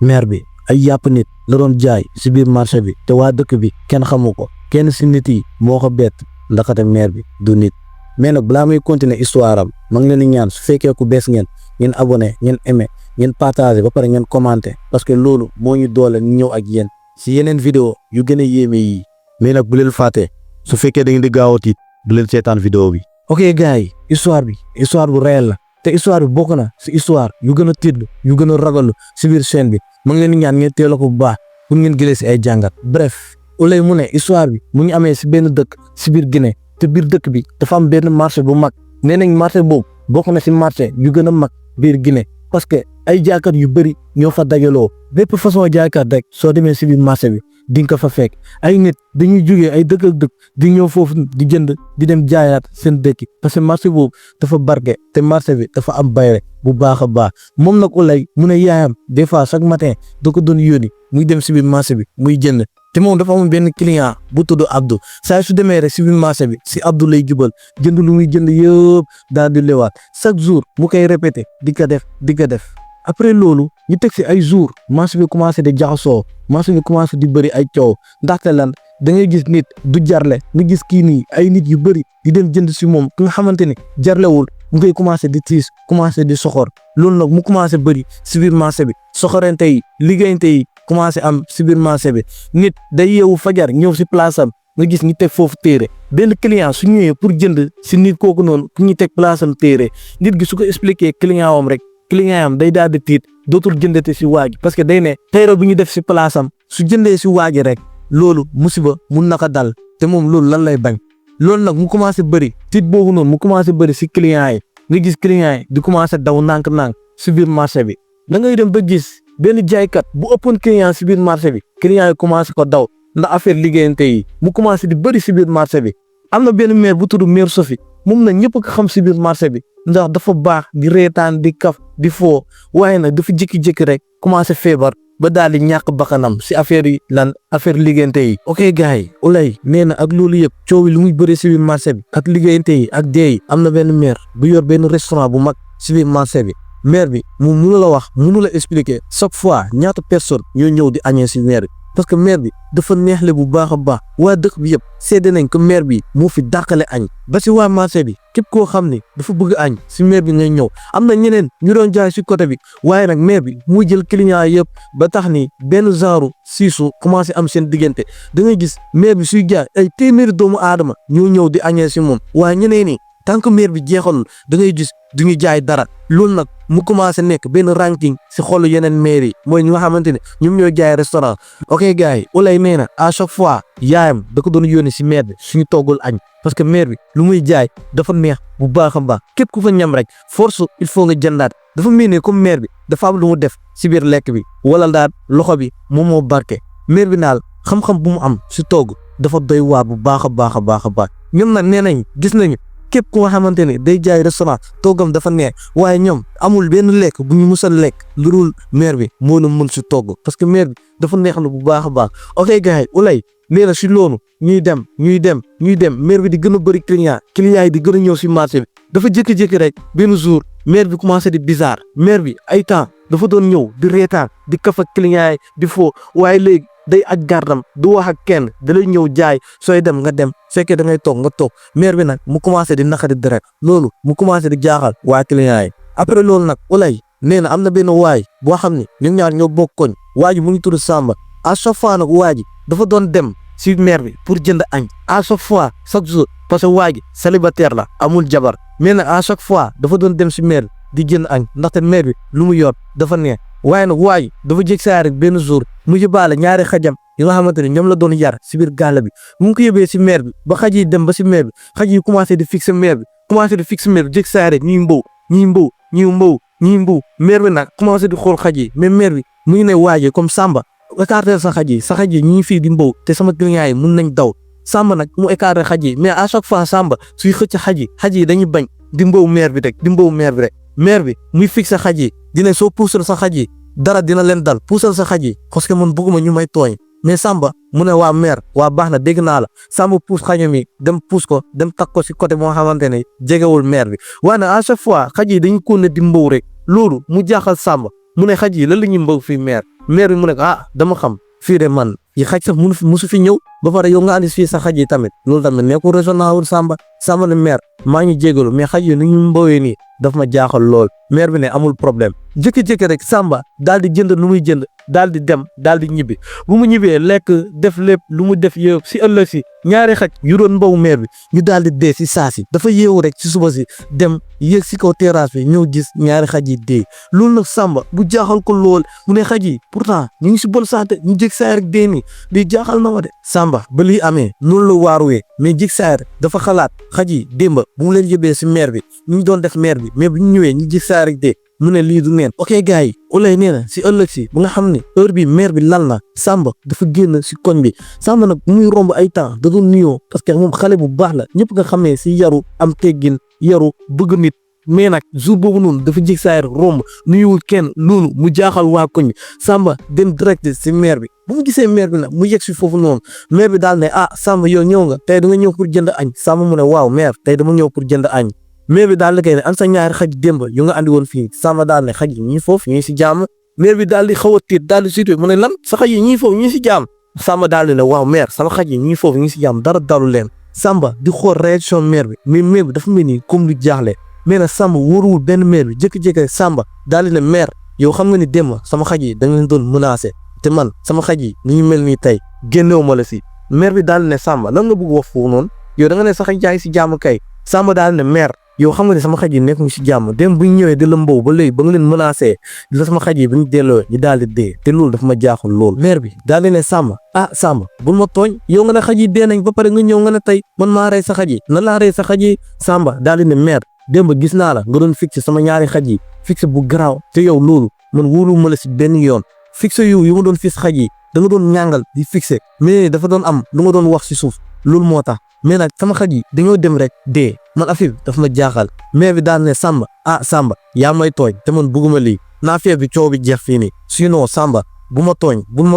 maire bi ay yàpp nit la doon jaay si biir marché bi te waa dëkk bi kenn xamu ko kenn si nit yi moo ko bett ndaxate maire bi du nit. mais nag balaa muy continuer histoire am ma ngi leen di ñaan su fekkee ku bees ngeen abonné ngeen aimé ngeen partagé ba pare ngeen commenté parce que loolu moo ñu doole ñu ñëw ak yéen si yeneen vidéo yu gën a yéeme yii. mais nag bu leen fàtte su fekkee da ngeen di gaaw a tiit bu leen seetaan vidéo bi. ok gars yi histoire bu réel la te histoire bi bokk na si histoire yu gën a tiitlu yu gën a ragalu si biir chaîne bi ma ngi leen di ñaan ngeen teel a ko bu baax pour ngeen jëlee si ay jàngat. bref Ouleye mu ne histoire bi mu ngi amee si benn dëkk si biir Guinée te biir dëkk bi dafa am benn marché bu mag nee nañ marché boobu bokk na si marché yu gën a mag biir Guinée parce que ay jaaykat yu bëri ñoo fa dajaloo bépp façon jaaykat rek soo demee si biir marché bi di nga ko fa fekk ay nit dañuy jugee ay dëkk ak dëkk di ñëw foofu di jënd di dem jaayaat seen dëkk parce que marché boobu dafa barke te marché bi dafa am bayre bu baax a baax moom nag Ouleye mu ne yaayam des fois chaque matin da ko doon yónni muy dem si biir marché bi muy jënd te moom dafa am benn client bu tudd Abdou saa su demee rek si biir marché bi si Abdou lay jubal jënd lu muy jënd yëpp daal di lewaat chaque jour mu koy répété di ko def après loolu ñu teg si ay jours marché bi commencé di jaxasoo marché bi commencé di bëri ay coow ndaxte lan da ngay gis nit du jarle nga gis kii nii ay nit yu bëri di dem jënd si moom ki nga xamante ni jarlewul mu koy commencé di tiis commencé di soxor loolu nag mu commencé bëri si biir marché bi soxorante yi liggéeyante yi commencé am si biir marché bi nit day yeewu fajar ñëw si place am nga gis ñu teg foofu téere benn client su ñëwee pour jënd si nit kooku noonu ku ñu teg place am téere nit gi su ko expliqué client am rek client am day daal di tiit dootul jëndate si waa ji parce que day ne téere bi ñu def si place am su jëndee si waa ji rek loolu musiba mun na ko dal te moom loolu lan lay bañ loolu nag mu commencé bëri tiit boobu noonu mu commencé bëri si client yi nga gis client yi di commencé daw nànk-nànk si biir marché bi da ngay dem ba gis benn jaaykat bu ëppoon client si biir marché bi client yi commencé ko daw ndax affaire liggéeyante yi mu commencé di bëri si biir marché bi am na benn maire bu tudd maire Sophie moom nag ñëpp ko xam si biir marché bi ndax dafa baax di reetaan di kaf di foo waaye nag dafa jékki-jékki rek commencé feebar ba daal di ñàkk bakkanam si affaire yi lan affaire liggéeyante yi. ok gars yi Ouleye nee na ak loolu yëpp coow lu muy bëri si biir marché bi ak liggéeyante yi ak dee yi am na benn maire bu yor benn restaurant bu mag si biir marché bi maire bi mu mënu la wax mënu la expliquer chaque fois ñaata personne ñoo ñëw di añee si maire bi parce que maire bi dafa neexle bu baax a baax waa dëkk bi yëpp seede nañ ko maire bi moo fi dàqale añ ba si waa marché bi képp koo xam ne dafa bëgg añ si maire bi ngay ñëw am na ñeneen ñu doon jaay si côté bi waaye nag maire bi muy jël client yëpp ba tax ni benn genre siisu commencé am seen diggante da ngay gis maire bi suy jaay ay téeméeri doomu aadama ñoo ñëw di añee si moom waaye ñeneen ni tant que maire bi jeexalul da ngay gis du ñu jaay dara loolu nag mu commencé nekk benn ranking si xolu yeneen maire yi mooy ñi nga xamante ne ñoom ñooy jaay restaurant. ok gars yi Ouleye nee na à chaque fois yaayam da ko doon yónni si maire bi suñu toggul añ parce que maire bi lu muy jaay dafa neex bu baax a baax képp ku fa ñam rek force il faut nga jëndaat dafa mel ni comme maire bi dafa am lu mu def si biir lekk bi wala daal loxo bi moom moo barke maire bi naal xam-xam bu mu am si togg dafa doy waar bu baax a baax a baax a baax ñoom nag nee nañ gis nañu képp ku nga xamante ne day jaay restaurant toggam dafa neex waaye ñoom amul benn lekk bu ñu musal lekk lu dul maire bi moo la mën si togg parce que maire bi dafa neex la bu baax a baax. ok gars yi Ouleye nee na si loolu ñuy dem maire bi di gën a bëri client yi di gën a ñëw si marché bi dafa jékki-jékki rek benn jour maire bi commencé di bizarre maire bi ay temps dafa doon ñëw di reetaan di kaf ak client yi di foo waaye léegi day aj gardam du wax ak kenn da lay ñëw jaay sooy dem nga dem fekkee da ngay toog nga toog maire bi nag mu commencé di naqari deret loolu mu commencé di jaaxal waa client yi après loolu nag Ouleye nee na am na benn waay boo xam ne ñoom ñaar ñoo bokk koñ waa ji mu ngi tudd Samba à chaque fois nag waa ji dafa doon dem si maire bi pour jënd añ à chaque fois chaque jour parce que waa ji célibataire la amul jabar mais nag à chaque fois dafa doon dem si maire bi di jënd añ ndaxte maire bi lu mu yor dafa neex waaye nag waa ji dafa jég saa rek benn jour mu yóbbaale ñaari xajam yi nga xamante ne ñoom la doon yar si biir gàll bi mu ngi ko yóbbee si maire bi ba xaj yi dem ba si maire bi xaj yi commencé di fixer maire bi jég saa rek ñuy mbow maire bi nag commencé di xool xaj yi mais maire bi mu ngi ne waajee comme Samba écarter sa xaj yi ñu ngi fii di mbow te sama client yi mun nañ daw Samba nag mu écarter xaj yi mais à chaque fois Samba suy xëcc xaj yi dañuy bañ di mbow maire bi rek maire bi muy fixer xaj yi dina soo puusal sa xaj yi dara dina leen dal puusal sa xaj yi parce que man bëgguma ñu may tooñ mais Samba mu ne waa maire waa baax na dégg naa la Samba puus xajam yi dem puus ko dem takk ko si côté moo xamante ne jegewul maire bi waaye nag à chaque fois xaj yi dañu ko ne di mbow rek loolu mu jaaxal Samba mu ne xaj yi lan la ñuy mbow fii maire maire bi mu ne ah dama xam fii de man yi xaj sax musu fi ñëw ba pare yow nga andi fii sa xaj yi tamit loolu tamit nekkul raisonnable Samba ne maire maa ngi jégalu mais xaj yi ni ñu mbowee nii daf ma jaaxal lool maire bi ne amul problème jékki-jékki rek Samba daal di jënd lu muy jënd daal di dem daal di ñibbi bu mu ñibbee lekk def lépp lu mu def yëpp si ëllëg si ñaari xaj yu doon mbow maire bi ñu daal di dee si saa si dafa yeewu rek si suba si dem yéeg si kaw terrasse bi ñëw gis ñaari xaj yi dee loolu nag Samba bu jaaxal ko lool mu ne xaj yi pourtant ñu ngi si bonne santé ñu jég saa rek dee nii di jaaxal na ma de Samba ba lii amee noonu la waaruwee mais jég saa rek dafa xalaat xaj yi démba bu mu leen yóbbee si maire bi ñu doon def maire bi mais bu ñu ñëwee ñu jég saa rek dee mu ne lii du neen ok gars yi Ouleye nee na si ëllëg si bu nga xam ne heure bi maire bi lan na Samba dafa génn si koñ bi Samba nag muy romb ay temps da doon nuyoo parce que moom xale bu baax la ñëpp nga xamee si yaru am teggin yaru bëgg nit mais nag jour boobu noonu dafa jég saa rek romb nuyuwul kenn loolu mu jaaxal waa koñ bi Samba dem direct si maire bi bu mu gisee maire bi nag mu yegg si foofu noonu maire bi daal ne ah Samba yow ñëw nga tey da nga ñëw pour jënd añ Samba mu ne waaw maire tey dama ñëw pour jënd añ maire bi daal di koy ne an sa ñaari xaj démb yu nga andi woon fii Samba daal ne xaj yi ñii foofu ñii si jàmm maire bi daal di xaw a tiit daal di situé mu ne lan sa xaj yi ñii foofu ñii si jàmm Samba daal di ne waaw maire sama xaj yi ñii foofu ñii si jàmm dara dalu leen Samba di xool réaction maire bi mais maire bi dafa mel ni comme lu jaaxle mais nag Samba wóoruwul benn maire bi jékki-jékki Samba daal di ne maire yow xam nga ni démb sama xaj yi da nga leen doon menacé te man sama xaj yi ni ñu mel nii tey génnewu ma la si maire bi daal di ne Samba lan nga bëgg wax foofu noonu yow da nga ne sa xaj yaa ngi si jàmm kay Samba daal di ne maire yow xam nga ne sama xaj yi nekk ñu si jàmm dem bu ñu ñëwee di la mbow ba léegi ba nga leen menacé di la sama xaj yi bu ñu delloo ñu daal di dee te loolu dafa ma jaaxul loolu maire bi daal di ne Samba ah Samba bul ma tooñ yow nga ne xaj yi dee nañ ba pare nga ñëw nga ne tey man maa rey sa xaj yi nan laa rey sa xaj yi Samba daal di ne maire démb gis naa la nga doon fixé sama ñaari xaj yi fixé bu garaaw te yow loolu man wóolu ma la si benn yoon fixé yu ma doon fix xaj yi da nga doon ñàngal di fixé mais dafa doon am lu nga doon wax si suuf loolu moo tax mais nag sama xaj yi dañoo dem rek dee man affaire bi dafa ma jaaxal mais bi daal ne Samba ah Samba yaa may tooñ te man bugguma lii naa fee bi coow bi jeex fii nii sinon Samba bul ma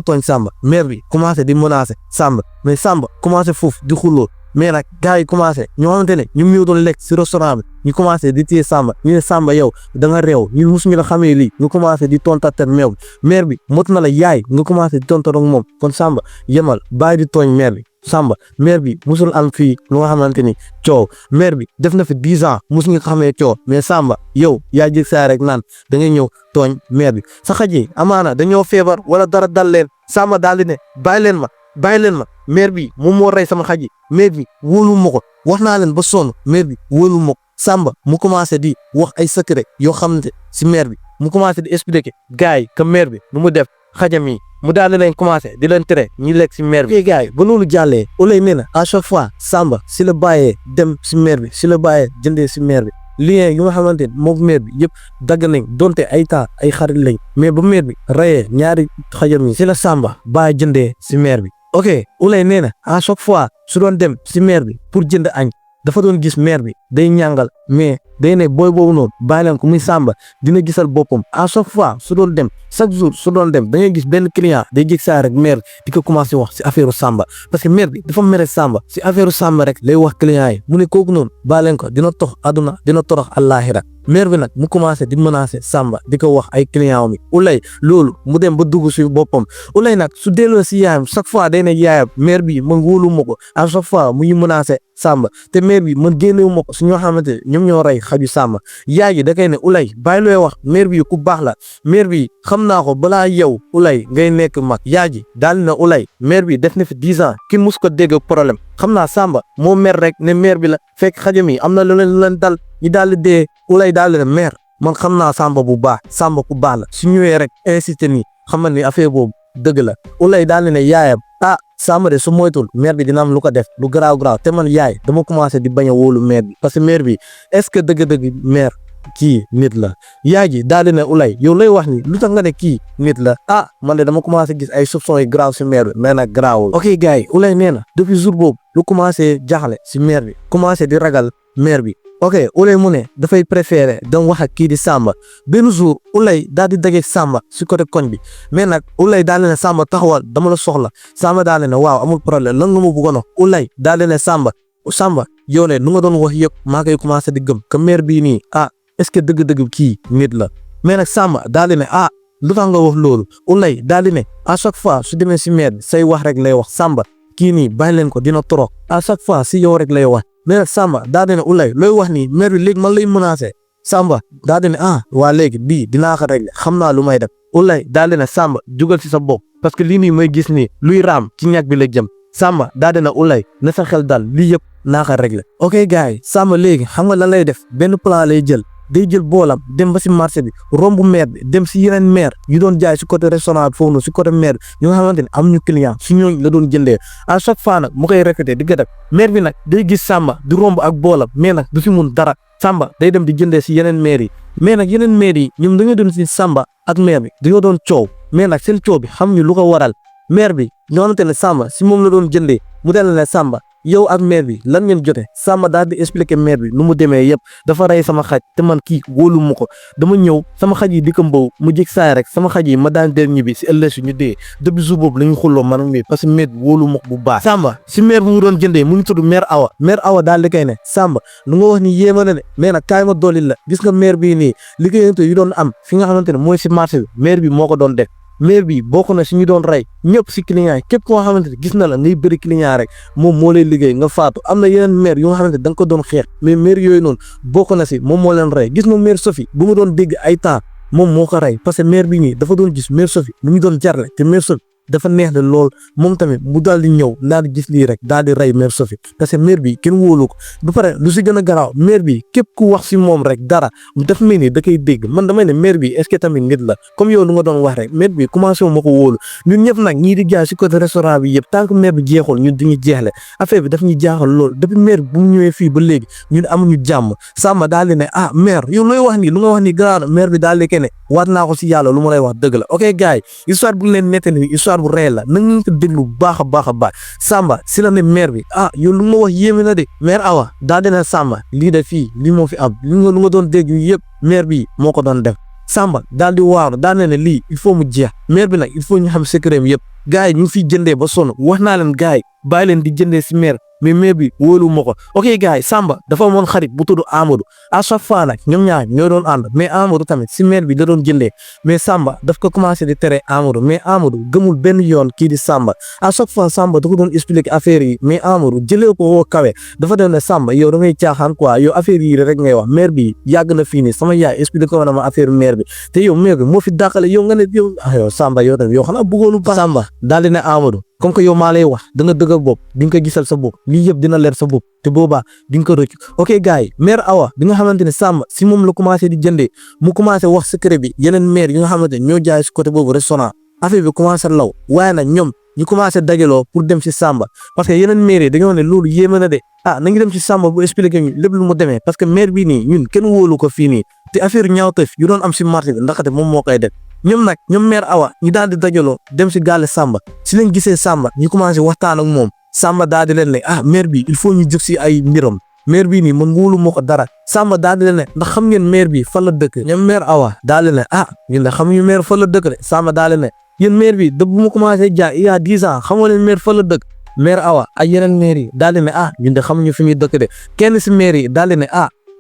tooñ Samba maire bi commencé di menacer Samba mais Samba commencé foofu di xuloo mais nag gars yi commencé ñoo xamante ne ñu ngi doon lekk si restaurant bi ñu commencé di téye Samba ñu ne Samba yow da nga réew ñu musuñu la xamee lii nga commencé di tontater maire bi mot na la yaay nga commencé di tontater ak moom kon Samba yemal bàyyi di tooñ maire bi Samba maire bi musul am fii lu nga xamante ni coow maire bi def na fi 10 ans musu nga xamee coow mais Samba yow yaa jëg saa rek naan da ngay ñëw tooñ maire bi sa xaj yi amaana dañoo feebar wala dara dal leen Samba daal di ne bàyyi leen ma maire bi moom moo rey sama xaj yi maire bi wóolu ma ko wax naa leen ba sonn maire bi wóolu ma ko Samba mu commencé di wax ay secret yoo xamante si maire bi mu commencé di expliquer gars yi que maire bi nu mu def xajam yi mu daal di leen commencé di leen tere ñi lekk si maire bi gars yi ba loolu jàllee Ouleye nee na à chaque fois Samba si la bàyyee dem si maire bi si la bàyyee jëndee si maire bi lien yi nga xamante ne moom maire bi yëpp dagg nañ donte ay temps ay xarit lañ mais ba maire bi rayee ñaari xajam yi si la Samba bàyyi jëndee si maire bi ok Ouleye nee na à chaque fois su doon dem si maire bi pour jënd añ dafa doon gis maire bi day ñàngal mais day ne booy boobu noonu bàyyi leen ko muy Samba dina gisal boppam à chaque fois su doon dem chaque jour su doon dem da ngay gis benn client day jég saa rek maire di ko commencé wax si affaire Samba parce que maire bi dafa mere Samba si affaire Samba rek lay wax client yi mu ne kooku noonu bàyyi leen ko dina tox aduna dina torox àllaaxira maire bi nag mu commencé di menacer Samba di ko wax ay client mi Ouleye loolu mu dem ba dugg si boppam Ouleye nag su delloo si yaayam chaque fois day ne yaayam maire bi man wóolu ma ko à chaque fois muy menacer Samba te maire bi man génnewu ma ko su ñoo xamante ñoom ñoo rey xaju Samba yaay ji da koy ne Ouleye bàyyi looy wax maire bi ku baax la maire bi xam naa ko balaa yow Ouleye ngay nekk mag yaay ji daal na Ouleye maire bi def na fi 10 ans kin mus ko dégg problème xam naa Samba moo mer rek ne maire bi la fekk xajam yi am na lu leen dal ñu daal di dee Ouleye daal di ne maire man xam naa Samba bu baax Samba ku baax la su ñëwee rek insisté nii xam ni affaire boobu dëgg la Ouleye daal di ne yaayam ah Samba de su moytul maire bi dina am lu ko def lu garaaw te man yaay dama commencé di bañ a wóolu maire bi parce que maire bi est-ce que dëgg-dëgg maire kii nit la yaay ji daal di ne Ouleye yow lay wax ni lu tax nga ne kii nit la ah man de dama commencé gis ay soupçons yu grave si maire bi mais nag garaawul ok gars yi Ouleye nee na depuis jour boobu lu commencé jaaxle si maire bi commencé di ragal maire bi ok Ouleye mu ne dafay préféré dem wax ak kii di Samba benn jour Ouleye daal di dajeeg Samba si côté koñ bi mais nag Ouleye daal di ne Samba taxawal dama la soxla Samba daal di ne waaw amul problème lan nga ma bëggoon a Ouleye daal di ne Samba yow ne nu nga doon wax yëpp maa koy commencé di gëm que maire bii nii ah est-ce que dëgg-dëgg kii nit la mais nag Samba daal di ne ah lu tax nga wax loolu Ulay daal di ne à chaque fois su demee si maire bi say wax rek lay wax Samba kii nii bàyyi leen ko dina torox à chaque fois si yow rek lay wax mais nag Samba daal di ne Ulay looy wax nii maire bi léegi man lay menacé Samba daal di ne waa léegi bii dinaa ko régler xam naa lu may def Ulay daal di ne Samba jugal si sa bopp parce que lii nii may gis nii luy raam ci ñag bi la jëm Samba daal di ne Ulay na sa xel dal lii yëpp naa ko régler ok gars yi Samba léegi xam nga lan lay def benn plan lay jël day jël boolam dem ba si marché bi rombu maire bi dem si yeneen maire yu doon jaay si côté restaurant bi foofu noonu si côté maire bi ñu nga xamante ne am ñu client si ñooñu la doon jëndee à chaque fois nag mu koy répété di ko def maire bi nag day gis Samba di romb ak boolam mais nag du si mun dara Samba day dem di jëndee si yeneen maire yi mais nag yeneen maire yi ñoom dañoo dem si Samba ak maire bi dañoo doon coow mais nag seen coow bi xam ñu lu ko waral maire bi ñoo xamante ne Samba si moom la doon jëndee mu del ne Samba yow ak maire bi lan ngeen jote Samba daal di expliquer maire bi nu mu demee yëpp dafa rey sama xaj te man kii wóolu ma ko dama ñëw sama xaj yi di ko mbow mu jég saay rek sama xaj yi ma daan del ñibbi si ëllëg si ñu dee depuis jour boobu la ñu xulloo man ak maire parce que maire bi wóolu ma ko bu baax Samba si maire bu mu doon jëndee mu ngi tudd maire Awa daal di koy ne Samba lu nga wax ni yéema na ne mais nag kaay ma dolli la gis nga maire bii nii liggéeyante yu doon am fi nga xamante ne mooy si marché bi maire bi moo ko doon def maire bi bokk na si ñu doon rey ñëpp si client yi képp koo xamante ne gis na la ngay bëri client rek moom moo lay liggéey nga faatu am na yeneen maire yu nga xamante ne da nga ko doon xeex mais maire yooyu noonu bokk na si moom moo leen rey gis nga maire Sophie bu mu doon dégg ay temps moom moo ko rey parce que maire bi nii dafa doon gis maire Sophie mu ngi doon jarle te maire Sophie dafa neex de lool moom tamit mu daal di ñëw daal di gis lii rek daal di rey maire Sophie parce que maire bi kenn wóolu ko ba pare lu si gën a garaaw maire bi képp ku wax si moom rek dara daf mel ni da koy dégg man damay ne maire bi est-ce que tamit nit la comme yow lu nga doon wax rek maire bi commencé wu ma ko wóolu ñun ñëpp nag ñii di jaay si côté restaurant bi yëpp tant que maire bi jeexul ñun dañuy jeexle affaire bi daf ñu jaaxal lool depuis maire bi bu mu ñëwee fii ba léegi ñun amuñu jàmm Samba daal di ne maire yow looy wax nii lu nga wax nii garaaw maire bi daal di kene waat naa ko si yàlla lu ma lay wax dëgg la ok gars yi histoire bu leen nettali histoire bu réel la nañ ko déglu bu baax a baax Samba si la ne maire bi yow lu ma wax yéeme na de maire Awa daa dina Samba lii de fii lii moo fi am lu nga doon dégg yëpp maire bi moo ko doon def Samba daal di waaru daa ne lii il faut mu jeex maire bi nag il faut ñu xam secret yëpp gars yi ñu fiy jëndee ba sonn wax naa leen gars yi bàyyi leen di jëndee si maire mais maire bi wóolu ma ko ok gars yi Samba dafa amoon xarit bu tudd Amadou à chaque fois nag ñoom ñaar ñoo doon ànd mais Amadou tamit si maire bi da doon jëndee mais Samba daf ko commencé di tere Amadou mais Amadou gëmul benn yoon kii di Samba à chaque fois Samba da ko doon expliquer affaire yi mais Amadou jëlee ko woo kawe dafa dem ne Samba yow da ngay caaxaan quoi yow affaire yi rek ngay wax maire bi yàgg na fii nii sama yaay expliqué ko na ma affaire maire bi te yow maire bi moo fi dàqale yow nga ne yow Samba yow tamit yow xanaa bëggoonu ba Samba daal di ne Amadou comme que yow maa lay wax da nga dëgg bopp di nga ko gisal sa bopp lii yëpp dina leer sa bopp te boobaa di nga ko rëcc ok gars yi maire Awa bi nga xamante ne Samba si moom la commencé di jëndee mu commencé wax secret bi yeneen maire yi nga xamante ne ñoo jaay si côté boobu restaurant affaire bi commencé law waaye nag ñoom ñu commencé dajaloo pour dem si Samba parce que yeneen maire yi dañoo ne loolu yéeme na de nañu dem si Samba bu expliqué ñu lépp lu mu demee parce que maire bii nii ñun kenn wóolu ko fii nii te affaire ñaawteef yu doon am si marché bi ndaxte moom moo koy def ñoom maire Awa ñu daal di dajaloo dem si gàlle Samba si lañ gisee Samba ñu commencé waxtaan ak moom Samba daal di leen ne maire bi il faut ñu jóg si ay mbiram maire bii nii man wóolu ma ko dara Samba daal di leen ne ndax xam ngeen maire bi fan la dëkk ñoom maire Awa daal di ne ñun de xamuñu maire fan la dëkk de Samba daal di ne yéen maire bi da bu mu commencé jaay il y a 10 ans xamoo leen maire fan la dëkk maire Awa ak yeneen maire yi daal di ne ñun de xamuñu fi muy dëkk de kenn si maire yi daal di ne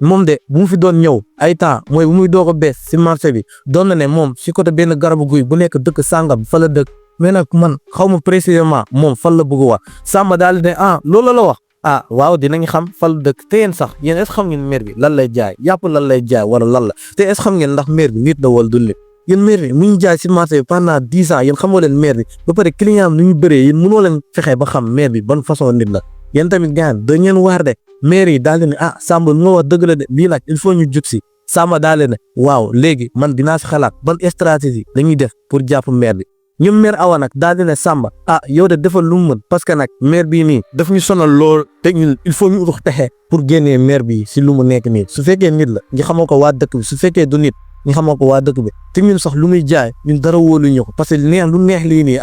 moom de bu mu fi doon ñëw ay temps mooy bu muy doog a bees si marché bi doon na ne moom si côté benn garabu guy bu nekk dëkk sàngam fa la dëkk mais nag man xaw ma précisément moom fan la bëgg wax Samba daal di ne loolu la wax waaw dinañ xam fan la dëkk te yéen sax yéen est-ce xam ngeen maire bi lan lay jaay yàpp lan lay jaay wala lan la te est-ce xam ngeen ndax maire bi nit la wala du nit yéen maire bi mu ñu jaay si marché bi pendant 10 ans yéen xamoo leen maire bi ba pare client am nu ñu bëree yéen mënoo leen fexe ba xam maire bi ban façon nit la yéen tamit gaan da ngeen waar de maire yi daal di ne Samba lu nga wax dëgg la de lii nag il faut ñu jug si Samba daal di ne waaw léegi man dinaa si xalaat ban stratégie dañuy def pour jàpp maire bi ñoom maire Awa nag daal di ne Samba yow de defal lu mu mën parce que nag maire bii nii daf ñu sonal lool te ñun il faut ñu ux texe pour génnee maire bi si lu mu nekk nii su fekkee nit la ñu xamoo ko waa dëkk bi su fekkee du nit ñu xamoo ko waa dëkk bi te ñun sax lu muy jaay ñun dara wóoluñu ko parce que lu neex lii nii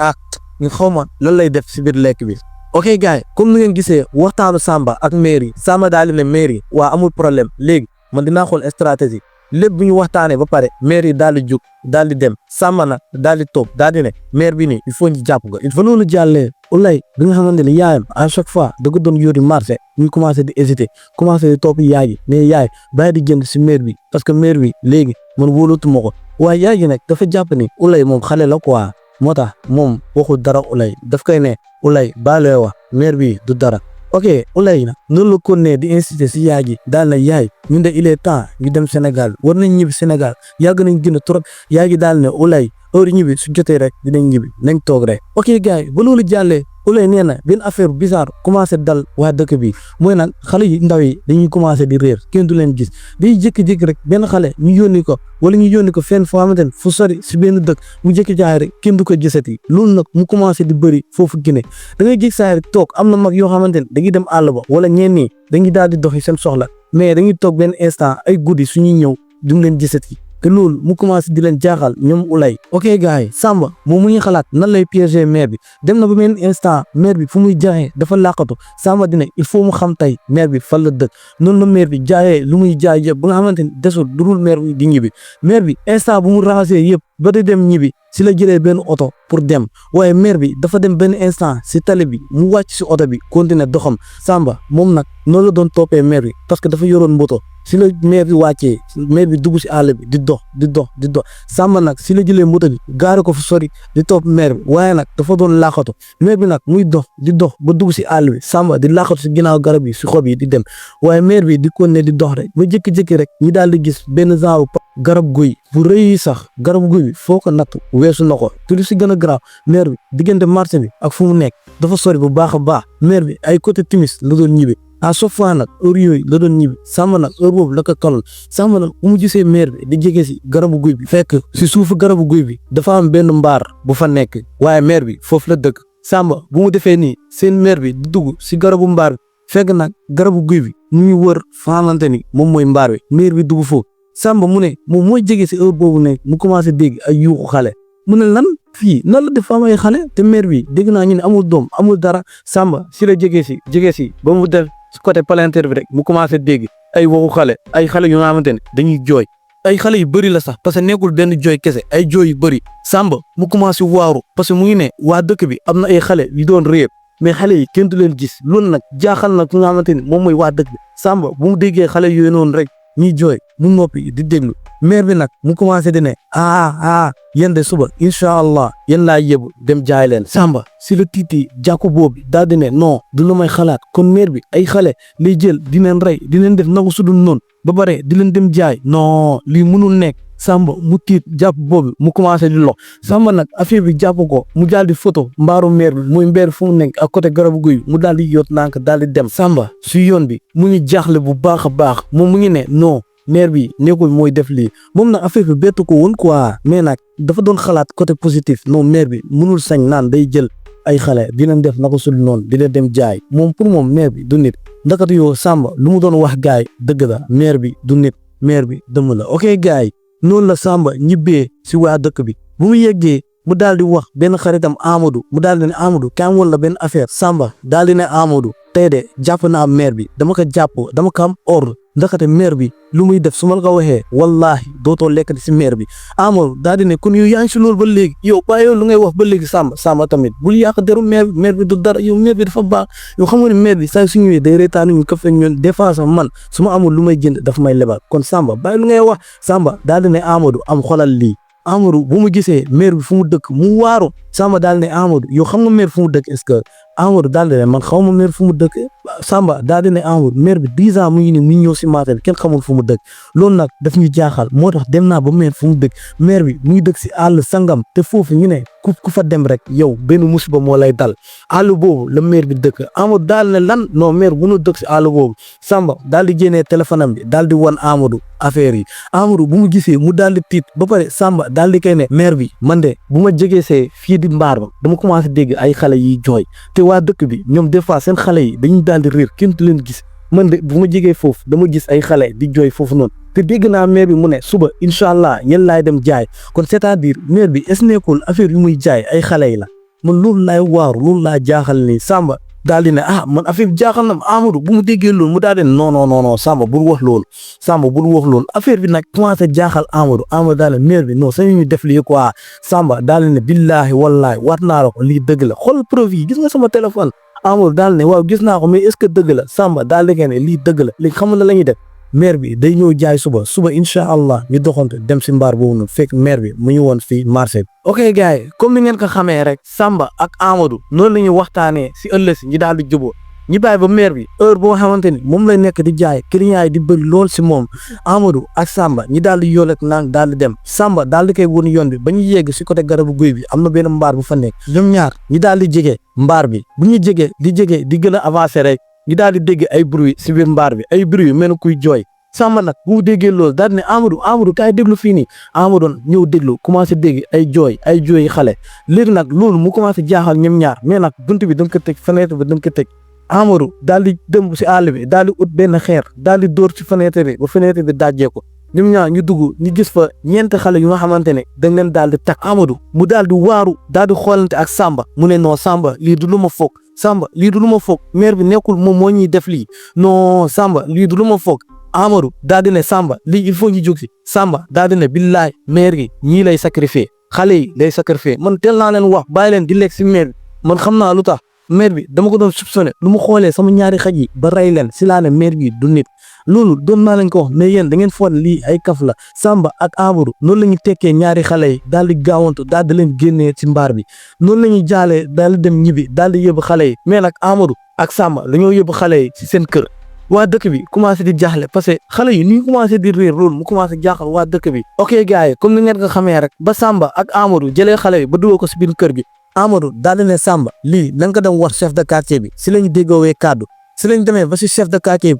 ñu xaw ma lan lay def si biir lekk bi ok gars yi comme ni ngeen gisee waxtaanu Samba ak maire yi Samba daal di ne maire yi waa amul problème léegi man dinaa xool stratégie lépp bu ñu waxtaanee ba pare maire yi daal di jug daal di dem Samba nag daal di toog daal di ne maire bi nii il faut ñu jàpp ko il faut noonu jàllee Ulay bi nga xamante ne yaayam à chaque fois da ko doon yóori marché ñu commencé di hésiter commencé di topp yaay yi mais yaay bàyyi di jënd si maire bi parce que maire bi léegi man wóolatuma ko waaye yaay ji nag dafa jàpp ni Ulay moom xale la quoi moo tax moom waxu dara Ulay daf koy ne Ulay baalee wax mère bi du dara. ok Ulay na noonu la ko ne di inciter si yaay ji daal na yaay ñun de il est temps ñu dem Sénégal war nañ ñibbi Sénégal yàgg nañ gën a trop yaay ji daal ne Ulay heure ñibbi su jotee rek dinañ ñibbi nañ toog rek. ok gars yi ba loolu jàllee Ulay nee na benn affaire bizarre commencé dal waa dëkk bi mooy nag xale yi ndaw yi dañuy commencé di réer kenn du leen gis day jékki-jékki rek benn xale ñu yónni ko wala ñu yónni ko fenn foo xamante ne fu sori si benn dëkk mu jékki jaay rek kenn du ko gisati loolu nag mu commencé di bëri foofu Guinée da ngay gis saa rek toog am na mag yoo xamante ne dañuy dem àll ba wala ñenn ñi dañuy daal di doxi seen soxla mais dañuy toog benn instant ay guddi suñuy ñëw duñ leen gisati te loolu mu commencé di leen jaaxal ñoom Ulay. ok gars yi Samba moom mu ngi xalaat nan lay piéger mère bi dem na ba benn instant mère bi fu muy jaayee dafa làqatu Samba dina il faut mu xam tey mère bi fan la dëkk noonu la mère bi jaayee lu muy jaay yëpp ba nga xamante ni desul durul mère bi di ñibbi mère bi instant bu mu raxasee yëpp ba di dem ñibbi si la jëlee benn oto pour dem waaye mère bi dafa dem benn instant si tali bi mu wàcc si oto bi continuer doxam Samba moom nag noonu la doon toppee mère bi parce que dafa yoroon moto si la mère bi wàccee mère bi dugg si àll bi di dox Samba nag si la jëlee moto bi gaare ko fu sori di topp mère bi waaye nag dafa doon laaxatu mère bi nag muy dox di dox ba dugg si àll bi Samba di laaxatu si ginnaaw garab yi si xob yi di dem waaye mère bi di continuer di dox rek ba jékki-jékki rek ñi daal di gis benn genre garab guy bu rëy sax garab guy bi foo ko natt weesu na ko te lu si gën a garaaw mère bi diggante marché bi ak fu mu nekk dafa sori bu baax a baax mère bi ay côté timis la doon ñibbi à chaque fois nag heure yooyu la doon ñibbi Samba nag heure boobu la ko kaloon Samba nag bu mu gisee mère bi di jege si garabu guy bi fekk si suufu garabu guy bi dafa am benn mbaar bu fa nekk waaye mère bi foofu la dëkk Samba bu mu defee nii seen mère bi di dugg si garabu mbaar bi fekk nag garabu guy bi mu ngi wër faamante ni moom mooy mbaar bi mère bi dugg foofu Samba mu ne moom mooy jege si heure boobu ne mu commencé dégg ay yuuxu xale mu ne lan fii nan la def am ay xale te mère bi dégg naa ñu ne amul doom amul dara Samba si la jege si ba mu def si côté palanteer bi rek mu commencé dégg ay waxu xale ay xale yu nga xamante ne dañuy jooy ay xale yu bëri la sax parce que nekkul benn jooy kese ay jooy yu bëri Samba mu commencé waaru parce que mu ngi ne waa dëkk bi am na ay xale yu doon réer mais xale yi kenn du leen gis loolu nag jaaxal na ku nga xamante ni moom mooy waa dëkk bi Samba bu mu déggee xale yooyu noonu rek ñuy jooy mu noppi di déglu mère bi nag mu commencé di ne yéen de suba incha allah yéen laa yóbbu dem jaay leen Samba si la tiiti jàkku boobu daal di ne non du lu may xalaat kon mère bi ay xale lay jël di leen rey di leen def nagu sudul noonu ba pare di leen dem jaay non lii mënul nekk Samba mu tiit jàpp boobu mu commencé di lox Samba nag affaire bi jàpp ko mu daal di photo mbaaru mère bi muy mbeer fu mu nekk ak côté garabu guy mu daal di yóot nànk daal di dem Samba su yoon bi mu ngi jaaxle bu baax a baax moom mu ngi ne non mère bi nekkul mooy def lii moom nag affaire bi bettu ko woon quoi mais nag dafa doon xalaat côté positif non mère bi mënul sañ naan day jël ay xale dinañ def na ko sul noonu di leen dem jaay moom pour moom mère bi du nit ndakatu yoo Samba lu mu doon wax gaay dëgg la mère bi du nit mère bi dëmm la ok gaay noonu la Samba ñibbee si waa dëkk bi bu mu yeggee mu daal di wax benn xaritam Amadou mu daal di ne Amadou kaam woon la benn affaire Samba daal di ne Amadou tey de jàpp naa mère bi dama ko am ordre ndaxte mère bi lu muy def su ma la ko waxee wallaahi dootoo lekkati si mère bi Amadou daal di ne kon yow yaa ngi si loolu ba léegi yow bàyyi yow lu ngay wax ba léegi Samba tamit bul yàq deru mère bi du dara yow mère bi dafa baax yow xam nga ne mère bi saa su ñëwee day reetaanu ñu ko fekk ñun des fois sax man su ma amul lu may jënd daf may lebal kon Samba bàyyi lu ngay wax Samba daal di ne Amadou am xolal lii Amadou bu mu gisee mère bi fu mu dëkk mu waaru Samba daal ne Amadou yow xam nga mère fu mu dëkk est-ce que Amadou daal di ne man xaw ma mère fu mu dëkk Samba daal di ne Amadou mère bi 10 ans mu ngi ni mu ñëw si matel kenn xamul fu mu dëkk loolu nag daf ñu jaaxal moo tax dem naa ba mère fu mu dëkk mère bi mu ngi dëkk si àll sangam te foofu ñu ne ku fa dem rek yow benn musiba moo lay dal àll boobu la mère bi dëkk Amadou daal ne lan non mère bu nu dëkk si àll boobu Samba daal di génnee téléphone am bi daal di wan Amadou affaire yi Amadou bu mu gisee mu daal di tiit ba pare Samba daal di koy ne mère bi man de bu ma jegee see fii di mbaar ba dama commencé dégg ay xale yiy jooy te waa dëkk bi ñoom des fois seen xale yi dañuy daal di réer kenn du leen gis man de bu ma jegee foofu dama gis ay xale di jooy foofu noonu te dégg naa mère bi mu ne suba incha allah yéen laay dem jaay kon c'est-à-dire mère bi est-ce nekkul affaire yu muy jaay ay xale yi la man loolu laay waaru loolu laa jaaxal ni Samba daal di ne man affaire bi jaaxal na Amadou bu mu déggee loolu mu daal di ne non Samba bul wax loolu affaire bi nag commencé jaaxal Amadou daal ne mère bi non sañu ñu def lii quoi Samba daal di ne billaahi wallaahi waat naa la ko lii dëgg la xool preuve yi gis nga sama téléphone Amadou daal ne waaw gis naa ko mais est-ce que dëgg la Samba daal di ne lii dëgg la léegi xam nga la ñuy def maire bi day ñëw jaay suba incha allah ñu doxante dem si mbaar boobu noonu fekk maire bi mu ñu woon fii marché bi. ok gars yi comme ni ngeen ko xamee rek Samba ak Amadou noonu la ñuy waxtaanee si ëllëg si ñi daal di jubóo ñi bàyyi ba maire bi heure boo xamante ni moom lay nekk di jaay client yi di bëri lool si moom Amadou ak Samba ñi daal di yool ak nang daal di dem Samba daal di koy won yoon bi ba ñu yegg si côté garabu guy bi am na benn mbaar bu fa nekk ñoom ñaar ñi daal di jege mbaar bi bu ñu jege di gën a avancé rek ñi daal di dégg ay bruit si biir mbaar bi ay bruit yu mel ne kuy jooy Samba nag bu mu déggee loolu daal di ne Amadou kaay déglu fii nii Amadou ñëw déglu commencé dégg ay jooy xale léegi nag loolu mu commencé jaaxal ñoom ñaar mais nag bunt bi dañ ko tëj fenêtre bi dañ ko tëj Amadou daal di dem si àll bi daal di ut benn xeer daal di dóor ci fenêtre bi ba fenêtre bi dajjee ko ñoom ñaar ñu dugg ñu gis fa ñeenti xale yu nga xamante ne dañ leen daal di takk Amadou mu daal di waaru daal di xoolante ak Samba mu ne non Samba lii du lu ma foog Samba lii du lu ma foog maire bi nekkul moom moo ñuy def lii non Samba lii du lu ma foog Amadou daal di ne Samba lii il faut ñu jóg si Samba daal di ne billaay maire gi ñii lay sacrifier xale yi lay sacrifier man teel naa leen wax bàyyi leen di lekk si maire bi man xam naa lu tax maire bi dama ko doon soupçonné lu mu xoolee sama ñaari xaj yi ba rey leen si laa ne maire bi du nit loolu doon naa leen ko wax mais yéen da ngeen foog lii ay kaf la Samba ak Amadou noonu la ñu tekkee ñaari xale yi daal di gaawantu daal di leen génnee ci mbaar bi noonu la ñuy jaalee daal di dem ñibbi daal di yóbbu xale yi mais nag Amadou ak Samba dañoo yóbbu xale yi ci seen kër waa dëkk bi commencé di jaaxle parce que xale yi ni ñu commencé di réer loolu mu commencé jaaxal waa dëkk bi. ok gars yi comme ni ngeen ko xamee rek ba Samba ak Amadou jëlee xale yi ba dugal ko si biir kër gi Amadou daal di ne Samba lii na nga ko dem wax chef de quartier bi si lañu déggoowee kàddu si lañ demee ba si chef de quartier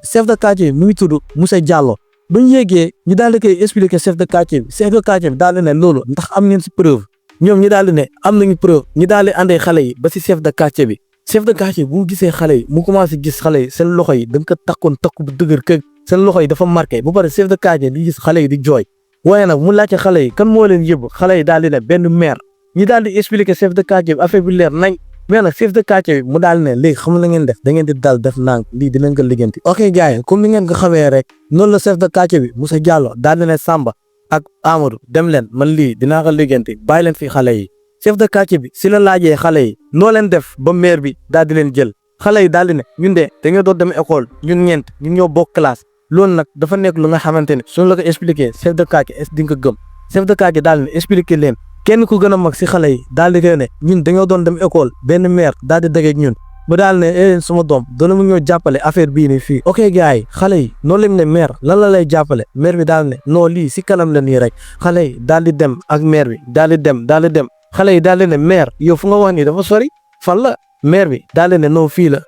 bi mu ngi tudd Moussa Diallo ba ñu yéegee ñu daal di koy expliquer chef de quartier bi daal di ne loolu ndax am ngeen si preuve ñoom ñu daal di ne am nañu preuve ñu daal di andee xale yi ba si chef de quartier bi chef de quartier bu mu gisee xale yi mu commencé gis xale yi seen loxo yi dañ ko takkoon takku bu dëgër kër seen loxo yi dafa marqué ba pare chef de quartier di gis xale yi di jooy waaye nag mu laajte xale yi kan moo leen yóbbu xale yi daal di ne benn maire ñi daal di expliquer chef de quartier bi affaire bi leer nañ mais nag chef de quartier bi mu daal ne léegi xam la ngeen def da ngeen di dal def nang lii dinañ ko liggéeyanti. ok gars yi comme ni ngeen ko xamee rek noonu la chef de quartier bi Moussa Diallo daal di ne Samba ak Amadou dem leen man lii dinaa ko liggéeyanti bàyyi leen fi xale yi chef de quartier bi si la laajee xale yi noo leen def ba maire bi daal di leen jël xale yi daal di ne ñun de dañoo doon dem école ñun ñeent ñun ñoo bokk classe loolu nag dafa nekk lu nga xamante ne suñu la ko expliqué chef de quartier est di nga ko gëm chef de quartier daal di ne expliqué leen kenn ku gën a mag si xale yi daal di koy ne ñun dañoo doon dem école benn maire daal di dajeeg ñun ba daal ne suma doom doona mu ñoo jàppale affaire bii nii fii. ok gars yi xale yi noonu lañ ne maire lan la lay jàppale maire bi daal ne non lii si kanam la nii rek xale yi daal di dem ak maire bi daal di dem xale yi daal di ne maire yow fu nga wax nii dafa sori fan la maire bi daal di ne non fii la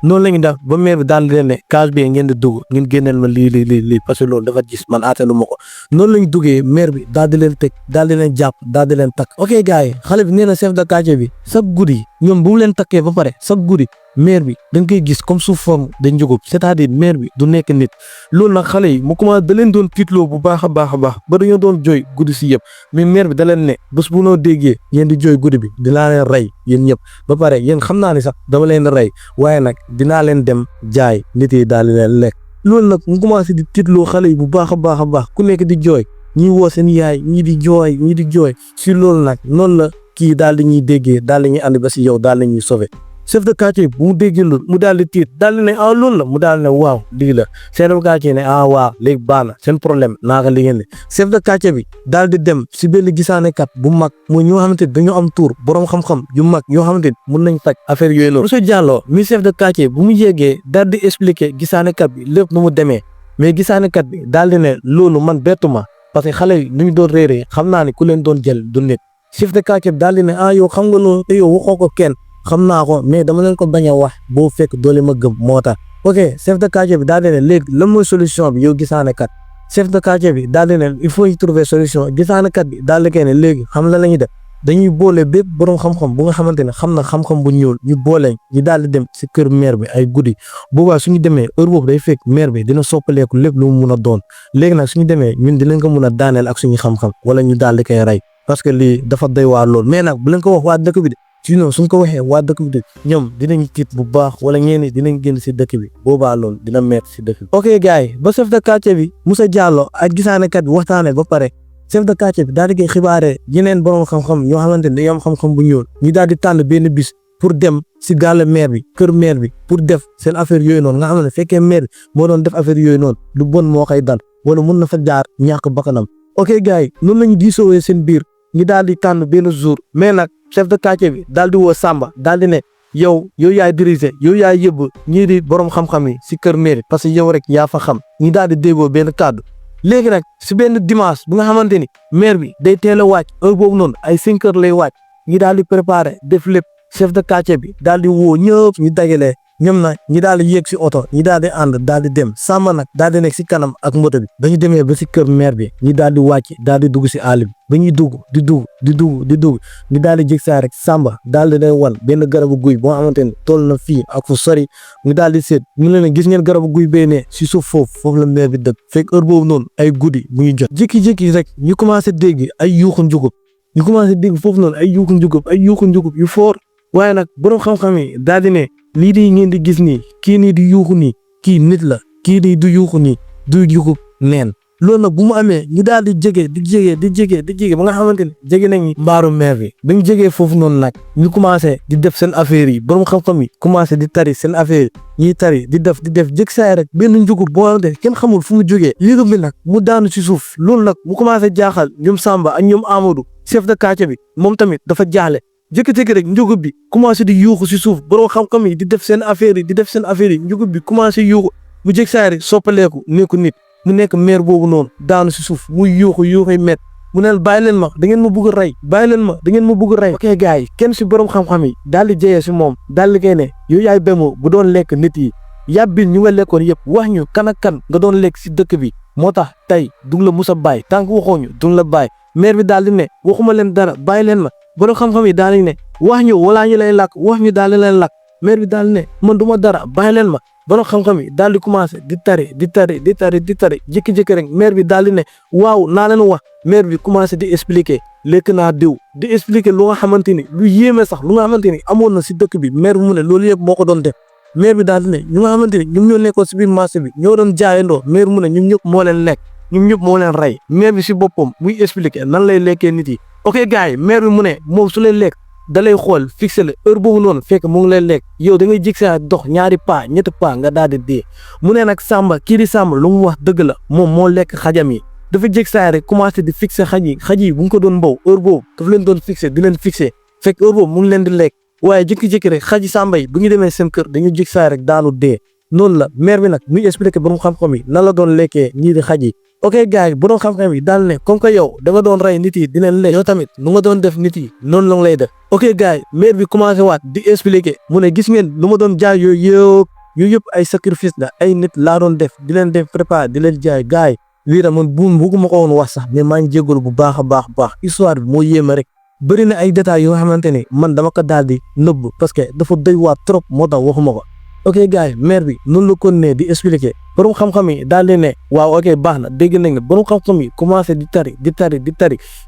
noonu la ñu def ba maire bi daal di leen ne case bi ngeen di dugg ngeen génneel ma lii parce que loolu dafa gis man aatanu ma ko noonu la ñu duggee maire bi daal di leen tëj daal di leen jàpp daal di leen takk. ok gars yi xale bi nee na chef de quartier bi chaque guddi ñoom bu mu leen takkee ba pare chaque guddi maire bi dañ koy gis comme sous forme de njugub c'est-à-dire maire bi du nekk nit loolu nag xale yi mu commencé da leen doon tiitloo bu baax a baax ba dañoo doon jooy guddi si yëpp mais maire bi da leen ne bés bu noo déggee yéen di jooy guddi bi dinaa leen rey yéen ñëpp ba pare yéen xam naa ni sax dama leen rey waaye nag dinaa leen dem jaay nit yi daal di leen lekk loolu nag mu commencé di tiitloo xale yi bu baax a baax ku nekk di jooy ñii woo seen yaay ñii di jooy si loolu nag noonu la kii daal di ñuy déggee daal di ñuy andi ba si yow daal di ñuy sauver chef de quartier bu mu déggee loolu mu daal di tiit daal di ne loolu la mu daal di ne waaw lii la chef de quartier ne waaw léegi baax na seen problème naa ko liggéeyal chef de quartier bi daal di dem si benn gisaanekat bu mag mooy ñoo xamante ni dañoo am tuur borom xam-xam yu mag yoo xamante ni mun nañ faj affaire yooyu noonu. Moussa Diallo mi chef de quartier bu mu yéegee daal di expliquer gisaanekat bi lépp nu mu demee mais gisaanekat bi daal di ne loolu man bettuma parce que xale yi nu ñu doon réeree xam naa ne ku leen doon jël du nit chef de quartier bi daal di ne yow xam nga loolu te yow waxoo ko kenn. xam naa ko mais dama leen ko bañ a wax boo fekk doole ma gëm moo tax. ok chef de quartier bi daal di ne léegi lan mooy solution bi yow gisaanekat chef de quartier bi daal di ne il faut y trouver solution gisaanekat bi daal di koy ne léegi xam la ñuy def dañuy boole bépp borom xam-xam bu nga xamante ne xam na xam-xam bu ñuul ñu boole ñu daal di dem si kër maire bi ay guddi boobaa suñu demee heure boobu day fekk maire bi dina soppaleeku lépp lu mu mun a doon léegi nag suñu demee ñun dinañ ko mun a daaneel ak suñu xam-xam wala ñu daal di koy rey parce que lii dafa doy waar lool mais nag bu leen ko wax waa dëkk bi de sinon suñ ko waxee waa dëkk bi ñoom dinañ tiit bu baax wala ñenn dinañ génn si dëkk bi boobaa loolu dina metti si dëkk bi. ok gars yi ba chef de quartier bi Moussa Diallo ak gisaanekat bi waxtaanee ba pare chef de quartier bi daal di koy xibaaree yeneen borom xam-xam yoo xamante ne dañoo am xam-xam bu ñuul ñu daal di tànn benn bis pour dem si gàll maire bi kër maire bi pour def seen affaire yooyu noonu nga xam ne fekkee maire bi moo doon def affaire yooyu noonu lu bon moo koy dal wala mun na fa jaar ñàkk bakkanam. ok gars yi noonu lañu diisoowee seen biir ñu daal di tànn benn jour mais nag chef de quartier bi daal di woo Samba daal di ne yow yaay diriger yow yaay yëbb ñii di borom xam-xam yi si kër mairie parce que yow rek yaa fa xam ñi daal di déggoo benn kàddu. léegi nag si benn dimanche bu nga xamante ni maire bi day teel a wàcc heure boobu noonu ay 5 heures lay wàcc ñi daal di préparer def lépp chef de quartier bi daal di woo ñëpp ñu dajalee ñoom nag ñi daal di yéeg si oto ñi daal di ànd daal di dem Samba nag daal di nekk si kanam ak moto bi ba ñu demee ba si kër maire bi ñi daal di wàcc daal di dugg si àll bi ba ñuy dugg ñu daal di jég saa rek Samba daal di leen wan benn garabu guy boo xamante ni toll na fii ak fu sori ñu daal di seet ñu leen gis ngeen garabu guy bee ne si suuf foofu la maire bi dëkk fekk heure boobu noonu ay guddi mu ngi jot jékki-jékki rek ñu commencé dégg ay yuuxu njugub ñu commencé dégg foofu noonu ay yuuxu njugub yu foor waaye nag borom xam-xam yi daal di ne lii di ngeen di gis nii kii nii di yuuxu nii kii nit la kii nii du yuuxu nii du yuuxu neen loolu nag bu mu amee ñu daal di jege ba nga xamante ne jege nañu mbaaru maire bi ba ñu jegee foofu noonu nag ñu commencé di def seen affaire yi borom xam-xam yi commencé di tari seen affaire yi ñuy tari di def jëg saay rek benn njugub boo xamante ne kenn xamul fu mu jógee yëgam bi nag mu daanu ci suuf loolu nag mu commencé jaaxal ñoom Samba ak ñoom Amadou chef de quartier bi moom tamit dafa jaaxle jékki-jékki rek njugub bi commencé di yuuxu si suuf borom xam-xam yi di def seen affaire yi njugub bi commencé yuuxu mu jég saa rek soppaleeku nekku nit mu nekk maire boobu noonu daanu si suuf muy yuuxu met mu ne bàyyi leen ma da ngeen ma bëgg a rey ok gars yi kenn si borom xam-xam yi daal di jeyee si moom daal di koy ne yow yaay Bémo bu doon lekk nit yi yàbbil ñu nga lekkoon yëpp wax ñu kan ak kan nga doon lekk si dëkk bi moo tax tey duñ la mus a bàyyi tant que waxoo ñu duñ la bàyyi maire bi daal di ne waxuma leen dara bàyyi leen ma borom xam-xam yi daal di ne wax ñu wala ñu lay lakk wax ñu daal di leen lakk maire bi daal di ne man du ma dara bàyyi leen ma borom xam-xam yi daal di commencé di tari jékki-jékki rek maire bi daal di ne waaw naa leen wax maire bi commencé di expliquer lekk naa diw di expliquer lu nga xamante ni lu yéeme sax lu nga xamante ni amoon na si dëkk bi maire bi mu ne loolu yëpp moo ko doon def maire bi daal di ne ñu nga xamante ni ñoom ñoo nekkoon si biir marché bi ñoo doon jaayandoo maire mu ne ñoom ñëpp moo leen lekk ñoom ñëpp moo leen rey maire bi si boppam muy expliquer nan lay lekkee nit yi. ok gars yi maire bi mu ne moom su lay lekk da lay xool fixé la heure boobu noonu fekk mu ngi lay lekk yow da ngay jig saa dox ñaari pas ñetti pas nga daal di dee mu ne nag Samba kii di Samba lu mu wax dëgg la moom moo lekk xajam yi dafa jég saa rek commencé di fixé xaj yi bu ñu ko doon mbow heure boobu dafa leen doon fixé di leen fixé fekk heure boobu mu ngi leen di lekk waaye jékki-jékki rek xaji Samba yi bu ñu demee seen kër dañu jig saa rek daanu dee noonu la maire bi nag muy expliqué borom xam-xam yi nan la doon lekkee ñii di xaj yi. ok gars yi borom xam-xam yi daal ne comme que yow da nga doon rey nit yi di leen lekk yow tamit nu nga doon def nit yi noonu la lay def ok gars yi maire bi commencé waat di expliquer mu ne gis ngeen lu ma doon jaay yooyu yëpp ay sacrifice la ay nit laa doon def di leen def préparer di leen jaay gars yi lii da man bugguma ko woon wax sax mais maa ngi jégalu bu baax a baax histoire bi moo yéeme rek bëri na ay détails yoo xamante ni man dama ko daal di nëbb parce que dafa doy waar trop moo tax waxuma ko. ok gars yi maire bi noonu la ko ne di expliquer borom xam-xam yi daal di ne waaw ok baax na dégg nañ nga borom xam-xam yi commencé di tari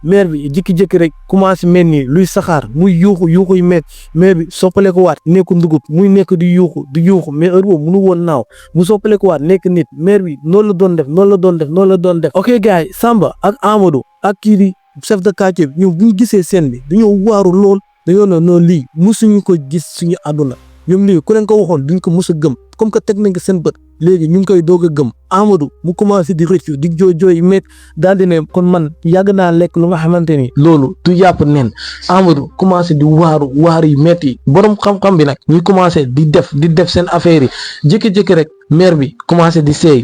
maire bi jékki-jékki rek commencé mel ni luy saxaar muy yuuxu yu met maire bi soppale ko waat nekk ndugub muy nekk di yuuxu mais heure boobu mënu woon naaw mu soppale ko waat nekk nit maire bi noonu la doon def ok gars yi Samba ak Amadou ak kii di chef de quartier bi ñoom bu ñu gisee scène bi dañoo waaru lool dañoo ne noonu lii musuñu ko gis suñu àdduna ñoom lii ku leen ko waxoon duñ ko mus a gëm comme que teg nañ ko seen bët léegi ñu ngi koy doog a gëm Amadou mu commencé di rëccu di jooy met daal di ne kon man yàgg naa lekk lu nga xamante ni loolu du yàpp nen Amadou commencé di waar yi metti borom xam-xam bi nag ñu commencé di def seen affaire yi jékki-jékki rek maire bi commencé di seey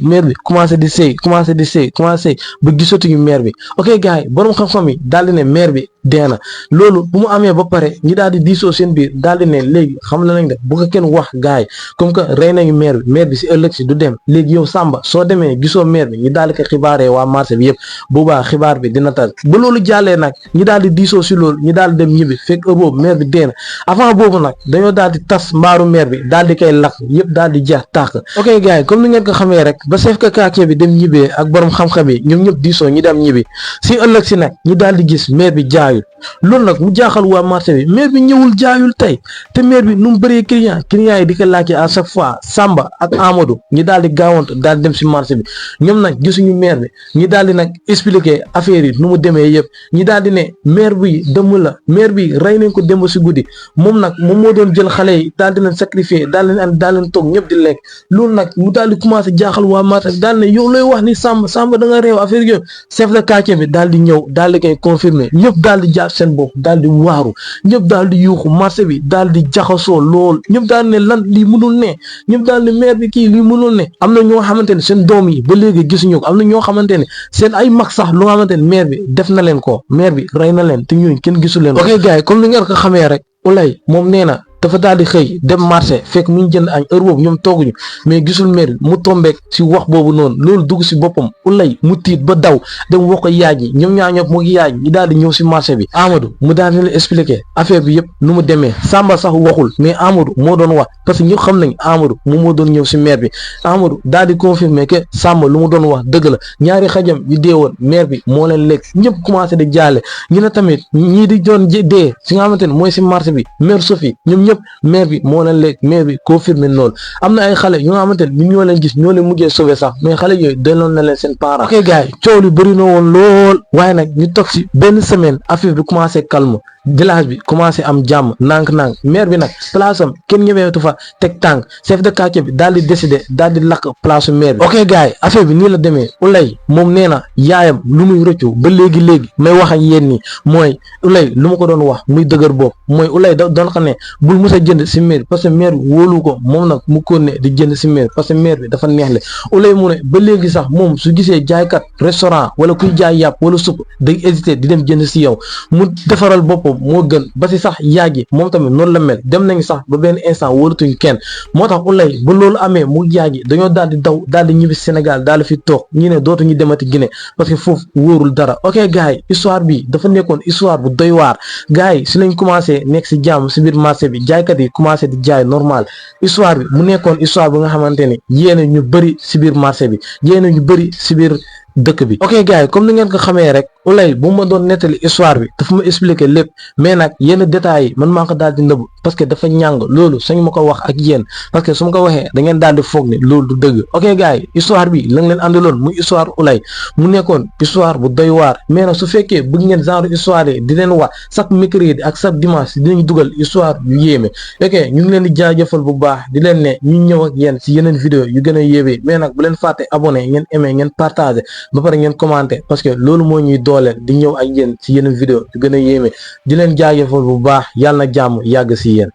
ba gisatuñu maire bi ok gars yi borom xam-xam yi daal di ne maire bi dee na loolu bu mu amee ba pare ñi daal di diisoo seen biir daal di ne léegi xam la nañ def bu ko kenn wax gars yi comme que rey nañu maire bi si ëllëg si du dem léegi yow Samba soo demee gisoo maire bi ñu daal di ko xibaaree waa marché bi yëpp boobaa xibaar bi dina tas ba loolu jàllee nag ñi daal di diisoo si loolu ñi daal di dem ñibbi fekk heure boobu maire bi dee na avant boobu nag dañoo daal di tas mbaaru maire bi daal di koy lakk yëpp daal di jeex tàkk ok gars yi comme ni ngeen ko xamee rek ba chef de quartier bi dem ñibbee ak borom xam-xam yi ñoom ñëpp diisoo ñi dem ñibbi si ëllëg si nag ñi daal di gis maire bi jaayul loolu nag mu jaaxal waa marché bi maire bi ñëwul jaayul tey te maire bi nu mu bëree client yi di ko laajte à chaque fois Samba ak Amadou ñi daal di gaawant daal dem si marché bi ñoom nag gisuñu maire bi ñi daal di nag expliquer affaire yi nu mu demee yëpp ñi daal di ne maire bi dëmm la maire bi rey nañ ko démb si guddi moom nag moom moo doon jël xale yi daal di leen sacrifier daal leen andi daal leen toog ñëpp di lekk loolu nag mu daal di commencé jaaxal waa marché bi daal ne yow looy wax ni Samba da nga réew affaire yooyu chef de quartier bi daal di ñëw daal di koy confirmer ñëpp daal di jaar seen bopp daal di waaru ñëpp daal di yuuxu marché bi daal di jaxasoo lool ñëpp daal ne lan lii mënul ne ñëpp daal ne maire bi kii lii mënul ne am na ñoo xamante ne seen doom yi ba léegi gisuñu ko am na ñoo xamante ne seen ay mag sax lu nga xamante ne maire bi def na leen ko maire bi rey na leen te ñooñu kenn gisu leen ko. ok gars yi comme ni ngeen ko xamee rek Ouleye moom nee na dafa daal di xëy dem marché fekk mu ngi jënd añ heure boobu ñoom tooguñu mais gisul maire bi mu tombeek si wax boobu noonu loolu dugg si boppam Ouleye mu tiit ba daw dem wax ko yaay ji ñoom ñaar ñëpp mu ngi yaay ñi daal di ñëw si marché bi Amadou mu daal di leen expliquer affaire bi yëpp nu mu demee Samba sax waxul mais Amadou moo doon wax parce que ñëpp xam nañ Amadou moom moo doon ñëw si maire bi Amadou daal di confirmer que Samba lu mu doon wax dëgg la ñaari xajam yu dee woon maire bi moo leen lekk ñëpp commencé di jaale ñu ne tamit ñii di doon dee si nga xamante ne mooy si marché bi maire Sophie ñoom ñëpp maire bi moo leen lekk maire bi confirmé loolu am na ay xale yu nga xamante ne ñoo leen gis ñoo leen mujjee sauvé sax mais xale yooyu delloon na leen seen parents. ok gars yi coow li bëri na woon lool waaye nag ñu toog si benn semaine affaire bi commencé calme village bi commencé am jàmm nànk-nànk maire bi nag place am kenn ñemeetu fa teg tànk chef de quartier bi daal di décider daal di lakk place maire bi. ok gars yi affaire bi nii la demee Ouleye moom nee na yaayam lu muy rëccu ba léegi may wax ak yéen nii mooy Ouleye lu ma ko doon wax muy dëgër bopp mooy Ouleye doon xam ne bul mës a jënd si maire parce que maire bi wóolu ko moom nag mu kon ne di jënd si maire parce que maire bi dafa neexle Ouleye mu ne ba léegi sax moom su gisee jaaykat restaurant wala kuy jaay yàpp wala supp day hésité di dem jënd si yow mu defaral boppam moo gën ba si sax yaagi moom tamit noonu la mel dem nañ sax ba benn instant wóoratuñ kenn moo tax Ouleye ba loolu amee mu yaagi dañoo daal di daw daal di ñibbi Sénégal daal di fi toog ñi ne dootuñu demati Guinée parce que foofu wóorul dara. ok gars yi histoire bi dafa nekkoon histoire bu doy waar gars yi si lañ commencé nekk si jàmm si biir marché bi jaaykat yi commencé di jaay normal histoire bi mu nekkoon histoire bi nga xamante ne yéena ñu bëri si biir marché bi yéena ñu bëri si biir dëkk bi. ok gars yi comme ni ngeen ko xamee rek Ouleye bu ma doon nettali histoire bi dafa ma expliquer lépp mais nag yenn détails yi man maa ko daal di nëbb parce que dafa ñàng loolu sañ ma ko wax ak yéen parce que su ma ko waxee da ngeen daal di foog ne loolu du dëgg. ok gars yi histoire bi la nga leen àndaloon muy histoire Ouleye mu nekkoon histoire bu doy waar mais nag su fekkee bëgg ngeen genre histoire yi di leen wax chaque mercredi ak chaque dimanche dinañ dugal histoire yu yéeme. ok ñu ngi leen di jaajëfal bu baax di leen ne ñu ñëw ak yéen si yeneen vidéo yu gën a yéeme mais nag bu leen fàtte abonné ngeen aimé ngeen partagé ba pare ngeen commenté parce que loolu moo ñuy dooleel di ñëw ak yéen ci yeneen vidéo yu gën a yéeme di leen jaajëfal bu baax yàlla na jàmm yàgg ci yéen.